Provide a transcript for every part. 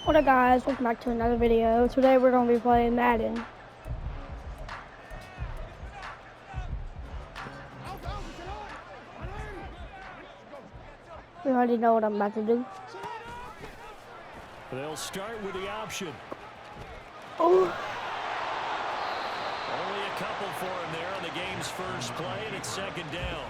What up guys, welcome back to another video. Today we're going to be playing Madden. You already know what I'm about to do. They'll start with the option. Oh. Only a couple for him there on the game's first play, and it's second down.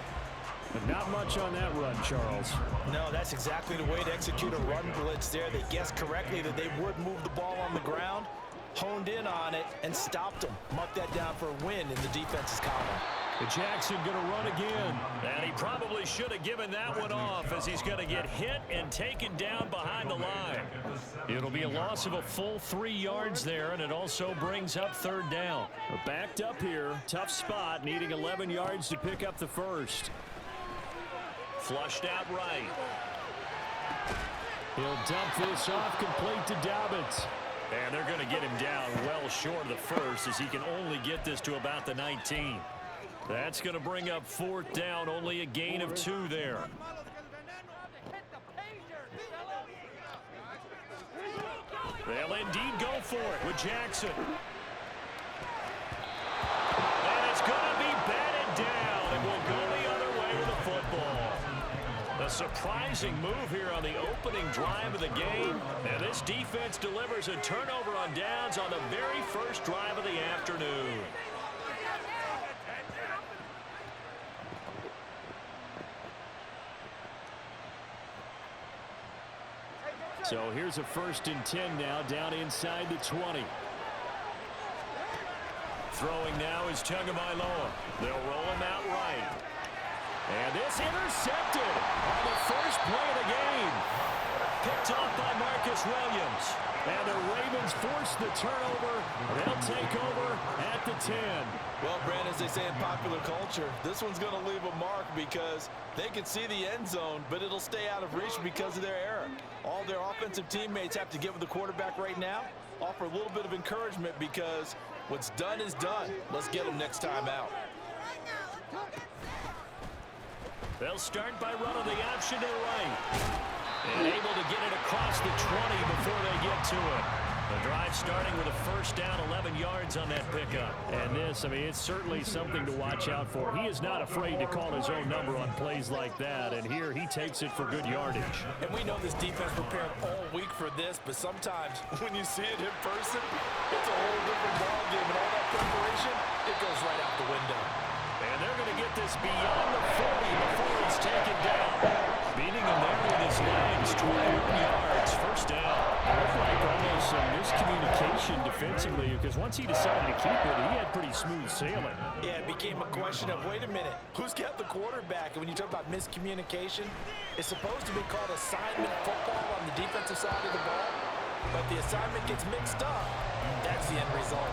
But not much on that run, Charles. No, that's exactly the way to execute a run blitz there. They guessed correctly that they would move the ball on the ground, honed in on it, and stopped them. Marked that down for a win in the defense's column. And Jackson going to run again. And he probably should have given that one off as he's going to get hit and taken down behind the line. It'll be a loss of a full 3 yards there, and it also brings up third down. We're backed up here. Tough spot, needing 11 yards to pick up the first. Flushed out right. He'll dump this off complete to Dobbins. And they're going to get him down well short of the first as he can only get this to about the 19. That's going to bring up fourth down, only a gain of 2 there. They'll indeed go for it with Jackson. And it's going to be batted down, and will go the other way with the football. A surprising move here on the opening drive of the game. And this defense delivers a turnover on downs on the very first drive of the afternoon. So here's a 1st and 10 now, down inside the 20. Throwing now is Tagovailoa. They'll roll him out right. And this intercepted on the first play of the game. Picked off by Marcus Williams. And the Ravens force the turnover. They'll take over at the 10. Well, Brandon, as they say in popular culture, this one's going to leave a mark because they can see the end zone, but it'll stay out of reach because of their error. All their offensive teammates have to get with the quarterback right now, offer a little bit of encouragement because what's done is done. Let's get them next time out. They'll start by running the option to the right. And able to get it across the 20 before they get to it. The drive starting with a first down, 11 yards on that pickup. And this, I mean, it's certainly something to watch out for. He is not afraid to call his own number on plays like that. And here he takes it for good yardage. And we know this defense prepared all week for this, but sometimes when you see it in person, it's a whole different ballgame. And all that preparation, it goes right out the window. And they're going to get this beyond the 40 before it's taken down. Beating him there with his legs, 21 yards, first down. It looked like almost some miscommunication defensively because once he decided to keep it, he had pretty smooth sailing. Yeah, it became a question of, wait a minute, who's got the quarterback? And when you talk about miscommunication, it's supposed to be called assignment football on the defensive side of the ball, but the assignment gets mixed up. That's the end result.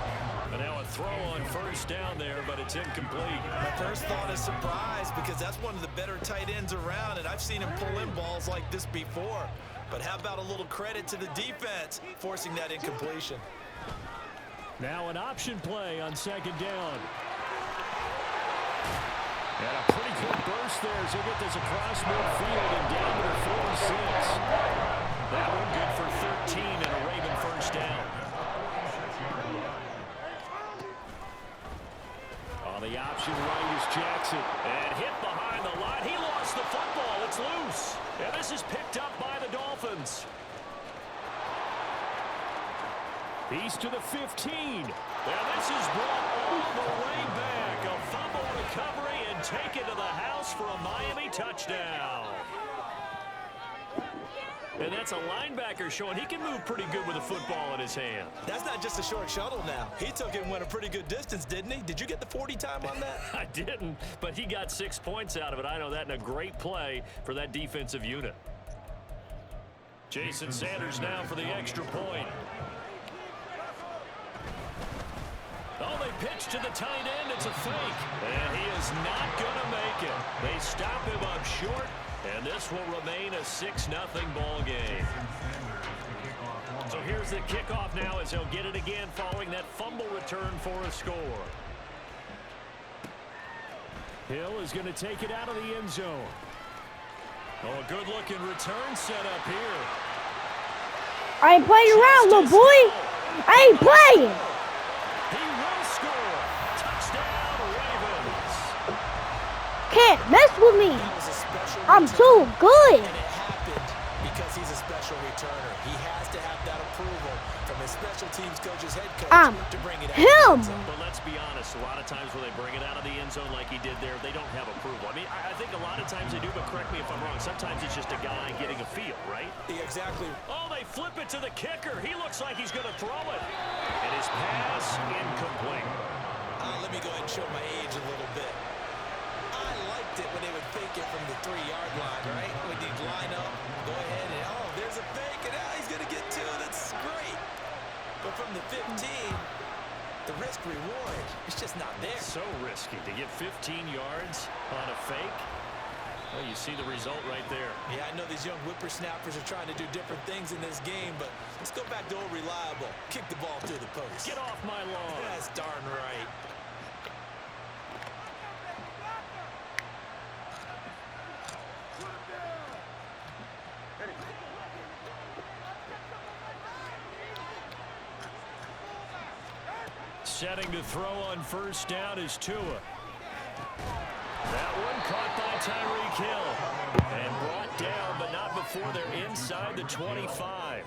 And now a throw on first down there, but it's incomplete. My first thought is surprise because that's one of the better tight ends around, and I've seen him pull in balls like this before. But how about a little credit to the defense forcing that incompletion? Now an option play on second down. And a pretty good burst there as he'll get this across midfield and down to the 46. That one good for 13 and a Raven first down. The option right is Jackson. And hit behind the line. He lost the football. It's loose. And this is picked up by the Dolphins. He's to the 15. And this is brought all the way back. A fumble recovery and taken to the house for a Miami touchdown. And that's a linebacker showing he can move pretty good with a football in his hand. That's not just a short shuttle now. He took it and went a pretty good distance, didn't he? Did you get the 40 time on that? I didn't, but he got 6 points out of it. I know that, in a great play for that defensive unit. Jason Sanders now for the extra point. Oh, they pitch to the tight end. It's a fake. And he is not going to make it. They stop him up short. And this will remain a 6-0 ball game. So here's the kickoff now as he'll get it again following that fumble return for a score. Hill is going to take it out of the end zone. Oh, a good-looking return set up here. I ain't playing around, little boy. I ain't playing. He will score. Touchdown, Ravens. Can't mess with me. That was a special I'm return, too good. and it happened because he's a special returner. He has to have that approval from his special teams coach's head coach I'm to bring it out. him. But let's be honest, a lot of times when they bring it out of the end zone like he did there, they don't have approval. I mean, I think a lot of times they do, but correct me if I'm wrong. Sometimes it's just a guy getting a feel, right? Yeah, exactly. Oh, they flip it to the kicker. He looks like he's going to throw it. And his pass incomplete. Let me go ahead and show my age a little bit. I liked it when they would fake it from the 3-yard line, right? When they'd line up, go ahead and, oh, there's a fake, and now he's going to get 2. That's great. But from the 15, the risk-reward, it's just not there. So risky to get 15 yards on a fake. Well, you see the result right there. Yeah, I know these young whippersnappers are trying to do different things in this game, but let's go back to old reliable. Kick the ball through the post. Get off my lawn. That's darn right. Setting to throw on first down is Tua. That one caught by Tyreek Hill and brought down, but not before they're inside the 25.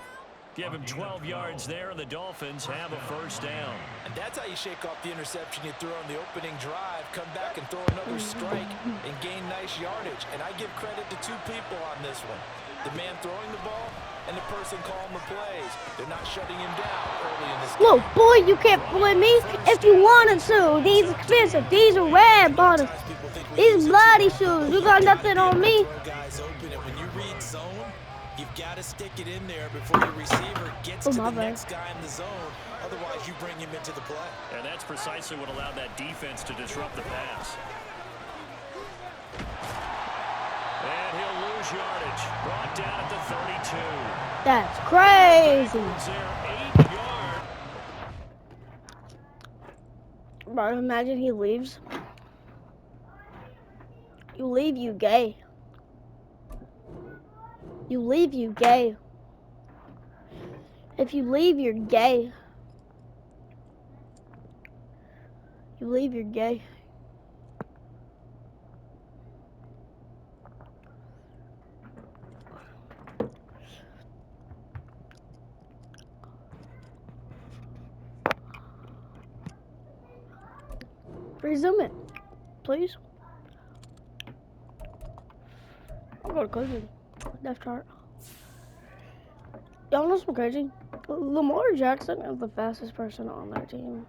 Give him 12 yards there, and the Dolphins have a first down. And that's how you shake off the interception you threw on the opening drive, come back and throw another strike and gain nice yardage. And I give credit to 2 people on this one. The man throwing the ball and the person calling the plays. They're not shutting him down early in this game. Look, boy, you can't play me if you wanted to. These expensive. These are red bottoms. These bloody shoes. You got nothing on me. Guys open, and when you read zone, you've got to stick it in there before your receiver gets to the next guy in the zone. Otherwise, you bring him into the play. And that's precisely what allowed that defense to disrupt the pass. And he'll lose yardage. Brought down at the 32. That's crazy. There, 8 yards. Bro, imagine he leaves. You leave, you gay. You leave, you gay. If you leave, you're gay. You leave, you're gay. Resume it, please. I'll go to cooking. Left chart. Y'all know some crazy? Lamar Jackson is the fastest person on their team.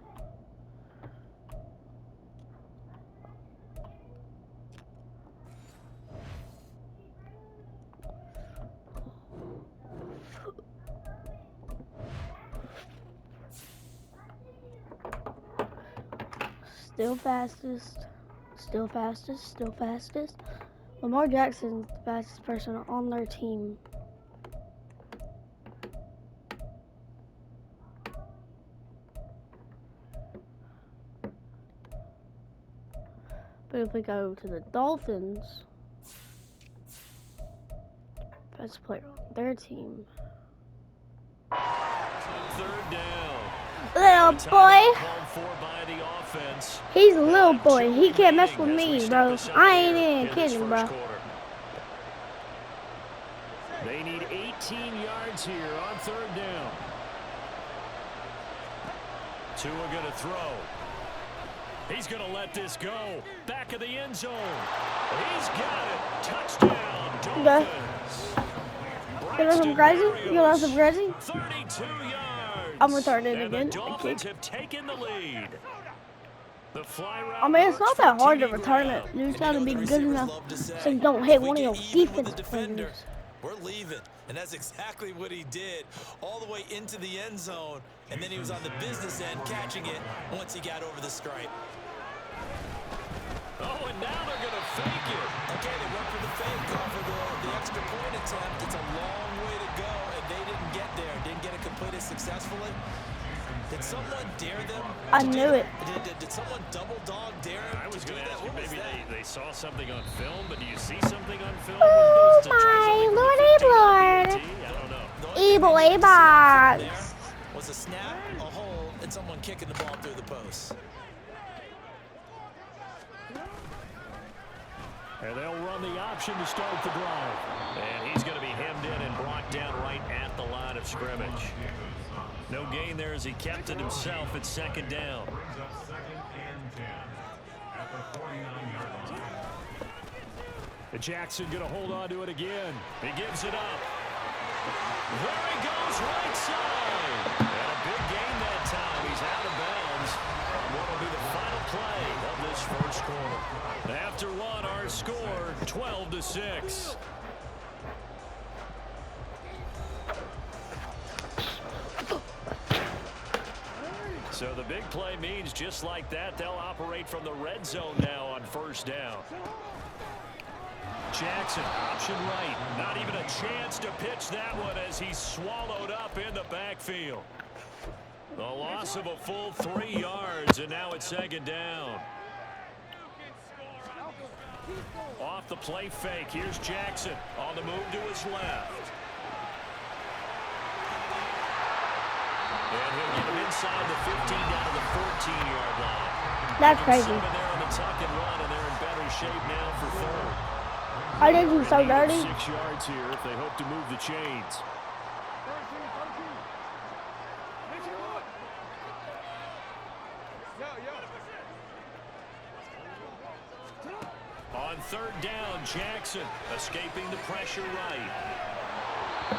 Still fastest. Still fastest. Still fastest. Lamar Jackson's the fastest person on their team. But if we go to the Dolphins, best player on their team. 3rd down. Little boy. Called for by the offense. He's a little boy. He can't mess with me, bro. I ain't even kidding, bro. They need 18 yards here on 3rd down. Tua going to throw. He's going to let this go. Back of the end zone. He's got it. Touchdown, Dolphins. You know some crazy? You know some crazy? 32 yards. I'm returning again. The Dolphins have taken the lead. The fly route. I mean, it's not that hard to return it. You just gotta be good enough so you don't hit one of your defense players. We're leaving, and that's exactly what he did, all the way into the end zone, and then he was on the business end catching it once he got over the stripe. Oh, and now they're going to fake it. Okay, they went for the fake, going for the extra point attempt. It's a long way to go, and they didn't get there, didn't get it completed successfully. Did someone dare them? I knew it. Did someone double dog dare him? I was going to ask you, maybe that? they saw something on film, but do you see something on film? Oh my lordy lord. I don't know. E-boy box. Was a snap, a hold, and someone kicking the ball through the post. And they'll run the option to start the drive. And he's going to be hemmed in and brought down right at the line of scrimmage. No gain there as he kept it himself at second down. And Jackson going to hold on to it again. He gives it up. There he goes, right side. And a big gain that time. He's out of bounds. What will be the final play of this first quarter? After one, our score 12-6. So the big play means just like that, they'll operate from the red zone now on first down. Jackson, option right. Not even a chance to pitch that one as he's swallowed up in the backfield. The loss of a full 3 yards, and now it's second down. Off the play fake. Here's Jackson on the move to his left. And he'll get him inside the 15 down to the 14-yard line. That's crazy. There on the tuck and run, and they're in better shape now for third. I did you so dirty. 6 yards here if they hope to move the chains. On third down, Jackson escaping the pressure right. A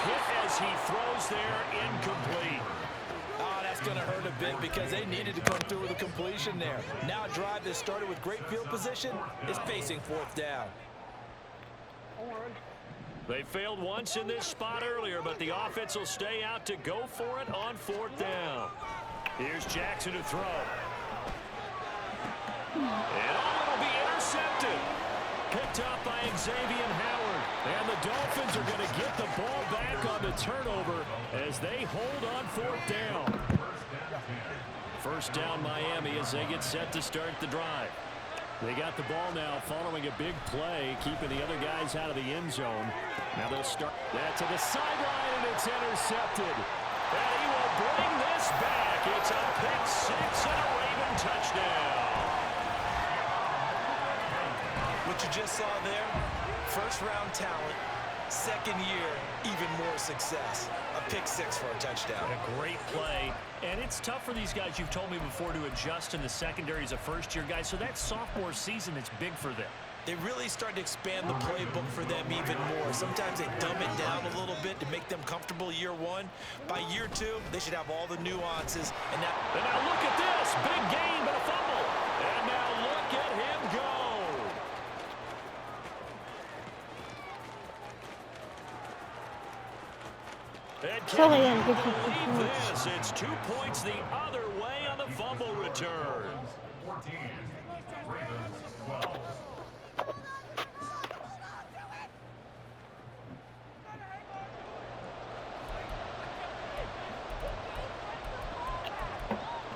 hit as he throws there, incomplete. Oh, that's going to hurt a bit because they needed to come through with a completion there. Now a drive that started with great field position is facing fourth down. They failed once in this spot earlier, but the offense will stay out to go for it on fourth down. Here's Jackson to throw. And it'll be intercepted. Picked up by Xavier Howard. And the Dolphins are going to get the ball back on the turnover as they hold on fourth down. First down Miami as they get set to start the drive. They got the ball now following a big play, keeping the other guys out of the end zone. Now they'll start that to the sideline, and it's intercepted. And he will bring this back. It's a pick six and a Raven touchdown. What you just saw there, first-round talent, second year, even more success. A pick six for a touchdown. A great play. And it's tough for these guys, you've told me before, to adjust in the secondary as a first-year guy. So that sophomore season is big for them. They really start to expand the playbook for them even more. Sometimes they dumb it down a little bit to make them comfortable year one. By year two, they should have all the nuances. And now look at this. Big gain, but a fumble. And now look at him go. It's 2 points the other way on the fumble return.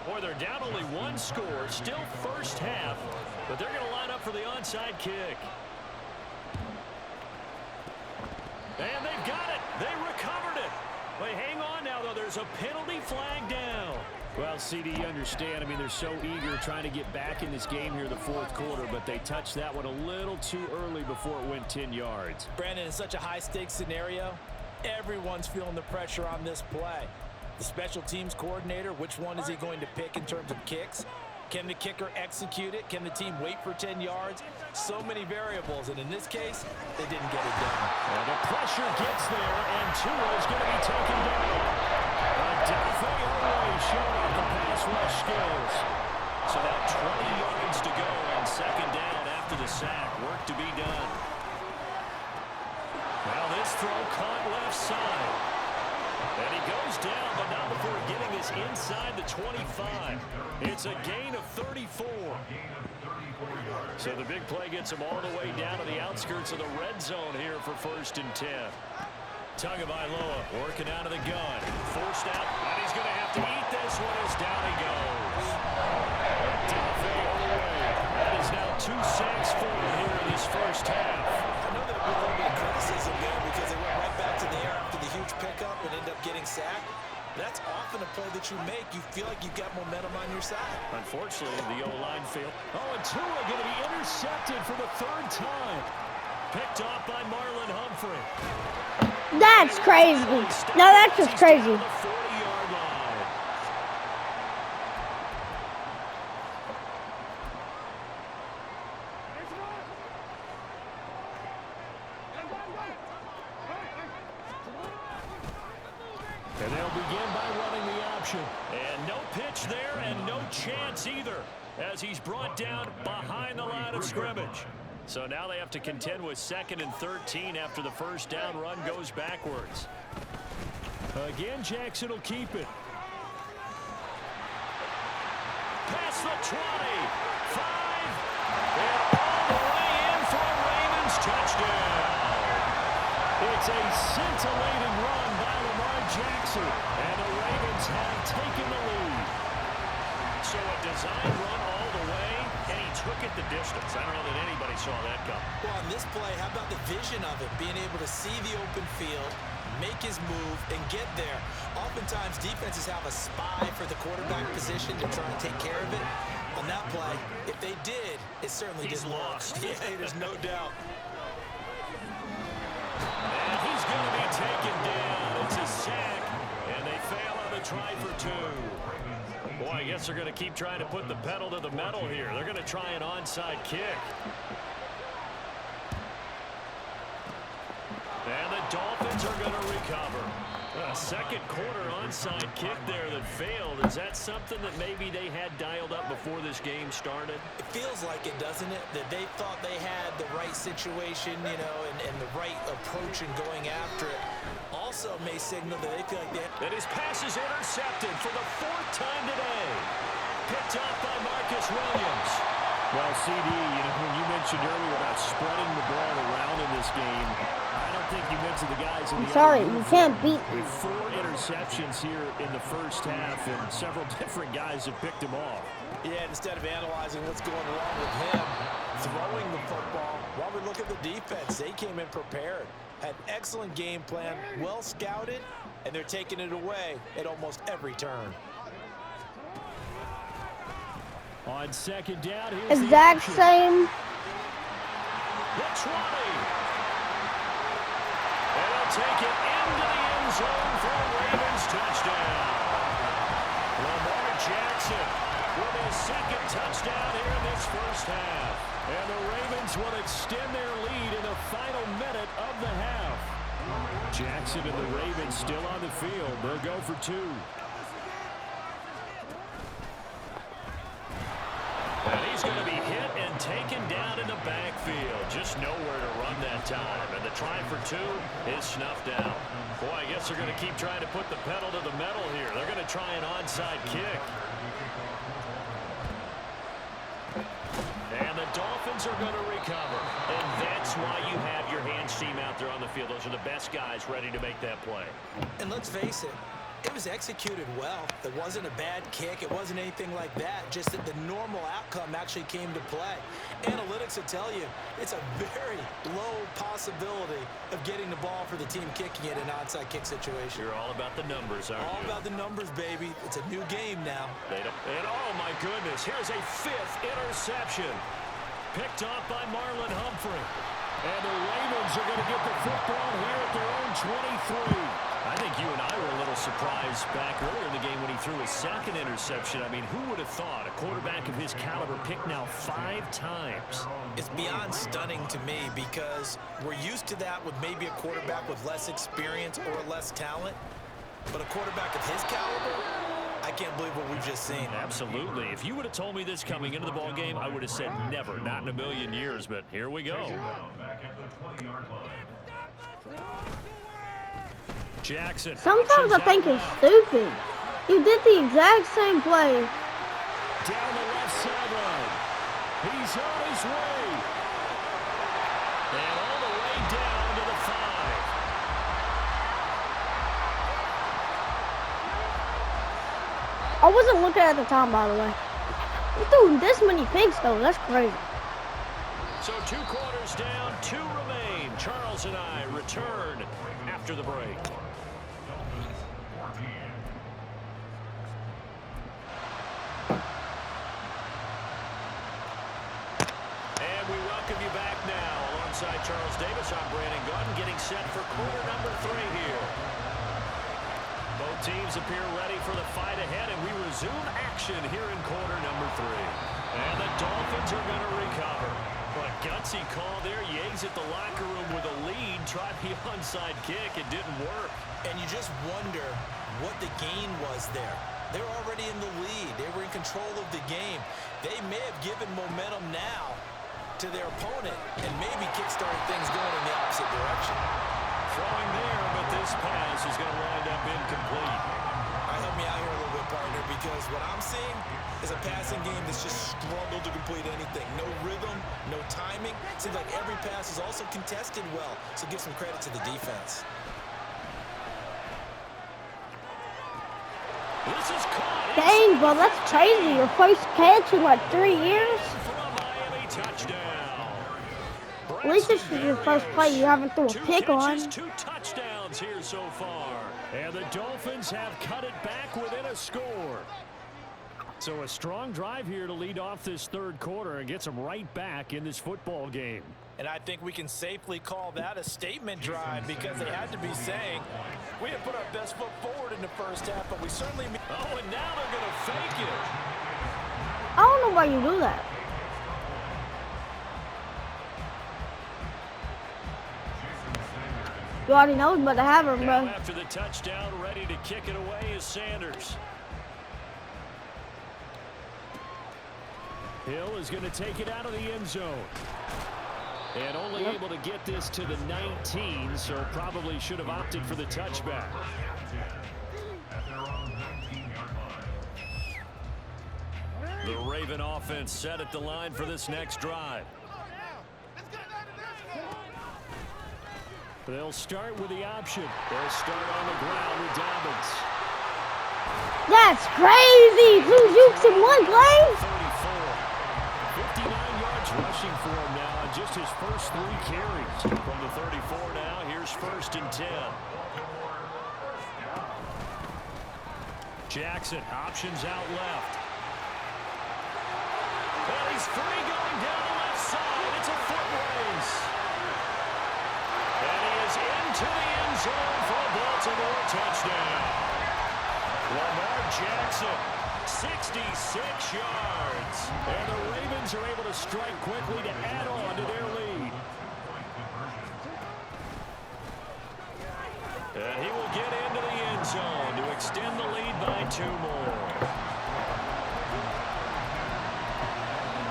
Boy, they're down only one score, still first half, but they're going to line up for the onside kick. And they've got it. They recovered it. Wait, hang on now, though. There's a penalty flag down. Well, CD, you understand. I mean, they're so eager trying to get back in this game here in the fourth quarter, but they touched that one a little too early before it went 10 yards. Brandon, in such a high-stakes scenario, everyone's feeling the pressure on this play. The special teams coordinator, which one is he going to pick in terms of kicks? Can the kicker execute it? Can the team wait for 10 yards? So many variables, and in this case, they didn't get it done. Well, the pressure gets there, and Tua is going to be taken down. Adolfo always showing off the pass rush skills. So now 20 yards to go on second down after the sack. Work to be done. Now this throw caught left side. And he goes down, but not before getting this inside the 25. It's a gain of 34. So the big play gets him all the way down to the outskirts of the red zone here for 1st and 10. Tagovailoa working out of the gun. Forced out, and he's going to have to eat this one as down he goes. That is now 2 sacks for him here in this first half. I know there'll be a little bit of criticism there because they went right back to the air after the huge pickup. That's often a play that you make. You feel like you've got momentum on your side. Unfortunately, the O-line failed. Oh, and Tua going to be intercepted for the third time. Picked off by Marlon Humphrey. That's crazy. No, that's just crazy. And they'll begin by running the option. And no pitch there and no chance either as he's brought down behind the line of scrimmage. So now they have to contend with 2nd and 13 after the first down run goes backwards. Again, Jackson will keep it. Past the 20. 5. And all the way in for a Ravens touchdown. It's a scintillating run by Lamar Jackson, and the Ravens have taken the lead. So a design run all the way, and he took it the distance. I don't know that anybody saw that come. Well, on this play, how about the vision of it? Being able to see the open field, make his move, and get there. Oftentimes, defenses have a spy for the quarterback position to try and take care of it. On that play, if they did, it certainly didn't work. Yeah, there's no doubt. And he's going to be taken down. It's a sack, and they fail on the try for 2. Boy, I guess they're going to keep trying to put the pedal to the metal here. They're going to try an onside kick. And the Dolphins are going to recover. A second quarter onside kick there that failed. Is that something that maybe they had dialed up before this game started? It feels like it, doesn't it? That they thought they had the right situation, you know, and the right approach in going after it. Also may signal that they feel like they... And his pass is intercepted for the 4th time today. Picked off by Marcus Williams. Well, CD, when you mentioned earlier about spreading the ball around in this game, I don't think you mentioned the guys in the Sorry, you can't beat me. 4 interceptions here in the first half, and several different guys have picked him off. Yeah, instead of analyzing what's going wrong with him, throwing the football, while we look at the defense, they came in prepared. Had excellent game plan, well scouted, and they're taking it away at almost every turn. On second down, here's exact same. The 20. And they'll take it into the end zone for a Ravens touchdown. Lamar Jackson with his 2nd touchdown here in this first half. And the Ravens will extend their lead in the final minute of the half. Jackson and the Ravens still on the field. They'll go for 2. And he's going to be hit and taken down in the backfield. Just nowhere to run that time. And the try for 2 is snuffed out. Boy, I guess they're going to keep trying to put the pedal to the metal here. They're going to try an onside kick. And the Dolphins are going to recover. And that's why you have your hands team out there on the field. Those are the best guys ready to make that play. And let's face it, it was executed well. It wasn't a bad kick. It wasn't anything like that. Just that the normal outcome actually came to play. Analytics will tell you it's a very low possibility of getting the ball for the team kicking it in an onside kick situation. You're all about the numbers, aren't you? All about the numbers, baby. It's a new game now. And oh, my goodness, here's a 5th interception. Picked off by Marlon Humphrey. And the Ravens are going to get the football here at their own 23. I think you and I were a little surprised back earlier in the game when he threw his 2nd interception. I mean, who would have thought a quarterback of his caliber picked now 5 times? It's beyond stunning to me because we're used to that with maybe a quarterback with less experience or less talent. But a quarterback of his caliber, I can't believe what we've just seen. Absolutely. If you would have told me this coming into the ball game, I would have said never, not in a million years. But here we go. Jackson. Sometimes I think it's stupid. He did the exact same play. Down the left sideline. He's on his way. And all the way down to the 5. I wasn't looking at the time, by the way. He threw this many picks, though. That's crazy. So 2 quarters down, 2 remain. Charles and I return after the break. alongside Charles Davis, I'm Brandon Gordon, getting set for quarter number 3 here. Both teams appear ready for the fight ahead, and we resume action here in quarter number 3. And the Dolphins are going to recover. What a gutsy call there. You exit the locker room with a lead, tried the onside kick. It didn't work. And you just wonder what the gain was there. They're already in the lead. They were in control of the game. They may have given momentum now to their opponent and maybe kickstarted things going in the opposite direction. Throwing there, but this pass is going to wind up incomplete. All right, help me out here a little bit, partner, because what I'm seeing is a passing game that's just struggled to complete anything. No rhythm, no timing. Seems like every pass is also contested well, so give some credit to the defense. This is caught. Dang, bro, that's crazy. Your first catch in like 3 years? For a Miami touchdown. At least this is your first play you haven't threw a pick on. 2 touchdowns here so far. And the Dolphins have cut it back within a score. So a strong drive here to lead off this third quarter and gets them right back in this football game. And I think we can safely call that a statement drive because they had to be saying, we have put our best foot forward in the first half, but we certainly... Oh, and now they're going to fake it. I don't know why you do that. You already know about to have her, bro. Now after the touchdown, ready to kick it away is Sanders. Hill is going to take it out of the end zone. And only able to get this to the 19, so probably should have opted for the touchback. The Raven offense set at the line for this next drive. They'll start with the option. They'll start on the ground with Dobbins. That's crazy! 2 jukes in one play? 34. 59 yards rushing for him now on just his first 3 carries. From the 34 now, here's 1st and 10. Jackson options out left. Well, he's free going down the left side. It's a foot race. And he is into the end zone for a Baltimore touchdown. Lamar Jackson, 66 yards. And the Ravens are able to strike quickly to add on to their lead. And he will get into the end zone to extend the lead by 2 more.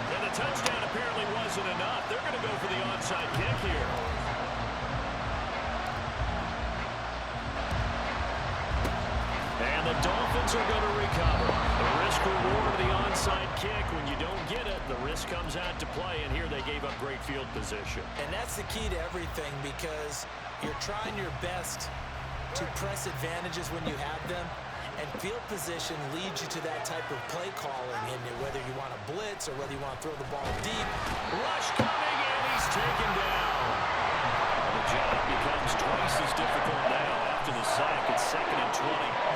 And the touchdown apparently wasn't enough. They're going to go for the onside kick here. And the Dolphins are going to recover. The risk-reward of the onside kick. When you don't get it, the risk comes out to play, and here they gave up great field position. And that's the key to everything because you're trying your best to press advantages when you have them, and field position leads you to that type of play calling, and whether you want to blitz or whether you want to throw the ball deep. Rush coming, and he's taken down. And the job becomes twice as difficult now after the sack. It's 2nd and 20.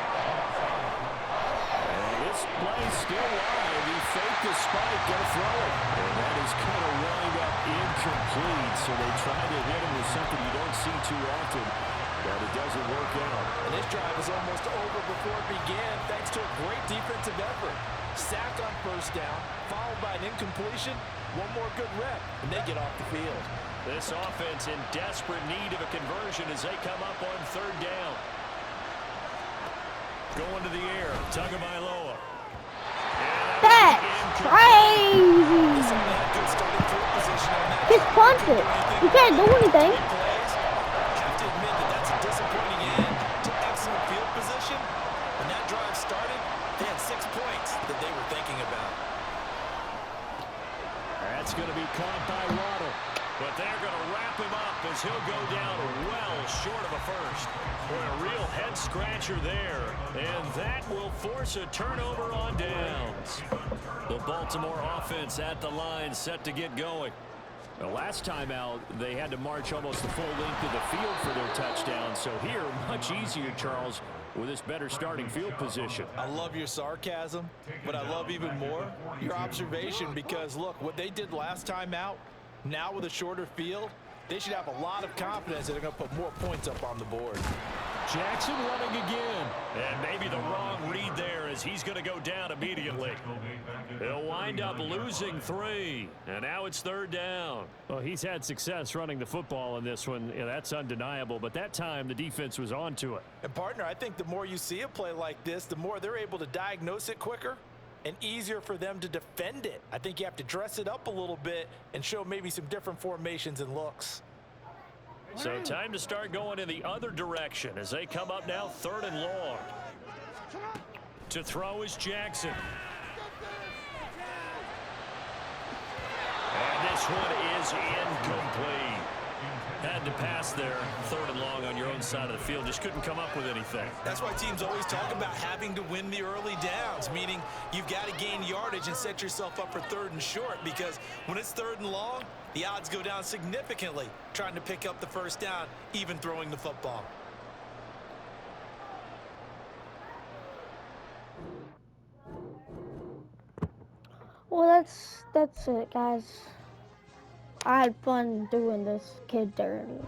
This play still live. He faked the spike, gonna throw it. And that is going to wind up incomplete. So they try to hit him with something you don't see too often, but it doesn't work out. And this drive is almost over before it began thanks to a great defensive effort. Sack on 1st down, followed by an incompletion. One more good rep, and they get off the field. This offense in desperate need of a conversion as they come up on 3rd down. Going to the air, Tagovailoa. That's crazy! Just punch it. You can't do anything. I have to admit that that's a disappointing end to excellent field position. When that drive started, they had 6 points that they were thinking about. That's going to be caught by Waddle. But they're going to wrap him up as he'll go down well short of a first. Boy, a real head-scratcher there. And that will force a turnover on downs. The Baltimore offense at the line set to get going. The last time out, they had to march almost the full length of the field for their touchdown. So here, much easier, Charles, with this better starting field position. I love your sarcasm, but I love even more your observation because, look, what they did last time out, now with a shorter field, They should have a lot of confidence that they're going to put more points up on the board. Jackson running again. And maybe the wrong read there as he's going to go down immediately. He'll wind up losing 3. And now it's 3rd down. Well, he's had success running the football in this one. Yeah, that's undeniable. But that time, the defense was on to it. And, partner, I think the more you see a play like this, the more they're able to diagnose it quicker and easier for them to defend it. I think you have to dress it up a little bit and show maybe some different formations and looks. So time to start going in the other direction as they come up now 3rd and long. To throw is Jackson. And this one is incomplete. Had to pass there, 3rd and long on your own side of the field. Just couldn't come up with anything. That's why teams always talk about having to win the early downs, meaning you've got to gain yardage and set yourself up for 3rd and short, because when it's 3rd and long, the odds go down significantly trying to pick up the 1st down, even throwing the football. Well, that's it, guys. I had fun doing this kid journey.